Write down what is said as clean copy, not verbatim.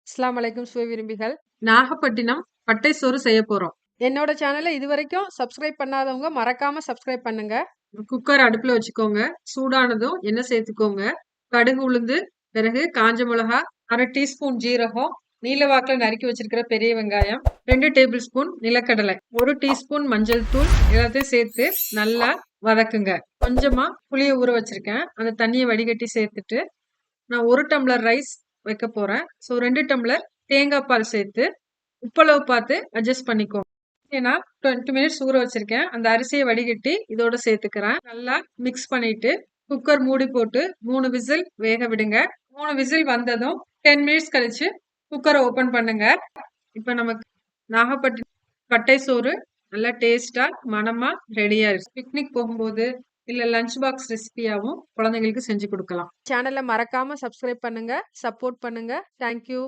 அஸ்ஸலாமு அலைக்கும் சுவை விரும்பிகள். நாகப்பட்டினம் பட்டை சோறு செய்ய போறோம். என்னோட சேனலை இதுவரைக்கும் சப்ஸ்கிரைப் பண்ணாதவங்க மறக்காம சப்ஸ்கிரைப் பண்ணுங்க. குக்கர் அடுப்புல வச்சுக்கோங்க. சூடானதும் எண்ணெய் சேர்த்துக்கோங்க. கடுகு, உளுந்து, பிறகு காஞ்ச மிளகா, 1/2 டீஸ்பூன் ஜீரகம், நீல வாக்குல நறுக்கி வச்சிருக்கிற பெரிய வெங்காயம், 2 டேபிள் ஸ்பூன் நிலக்கடலை, 1 டீஸ்பூன் மஞ்சள் தூள் எல்லாத்தையும் சேர்த்து நல்லா வதக்குங்க. கொஞ்சமா புளிய ஊற வச்சிருக்கேன். அந்த தண்ணியை வடிகட்டி சேர்த்துட்டு நான் 1 டம்ளர் ரைஸ் வைக்க போறேன். 2 டம்ளர் தேங்காய் பால் சேர்த்து உப்பளவு பார்த்து அட்ஜஸ்ட் பண்ணிக்கோங்க. ஏன்னா 20 மினிட்ஸ் ஊற வச்சிருக்கேன். அந்த அரிசியை வடிகட்டி இதோட சேர்த்துக்கிறேன். நல்லா மிக்ஸ் பண்ணிட்டு குக்கர் மூடி போட்டு 3 விசில் வேக விடுங்க. 3 விசில் வந்ததும் 10 மினிட்ஸ் கழிச்சு குக்கரை ஓபன் பண்ணுங்க. இப்ப நமக்கு நாகப்பட்டினம் பட்டை சோறு நல்லா டேஸ்டா மணமா ரெடியா இருக்கு. பிக்னிக் போகும்போது இல்ல லஞ்ச் பாக்ஸ் ரெசிபியாவும் குழந்தைங்களுக்கு செஞ்சு கொடுக்கலாம். சேனலை மறக்காம சப்ஸ்கிரைப் பண்ணுங்க, சப்போர்ட் பண்ணுங்க. தேங்க்யூ.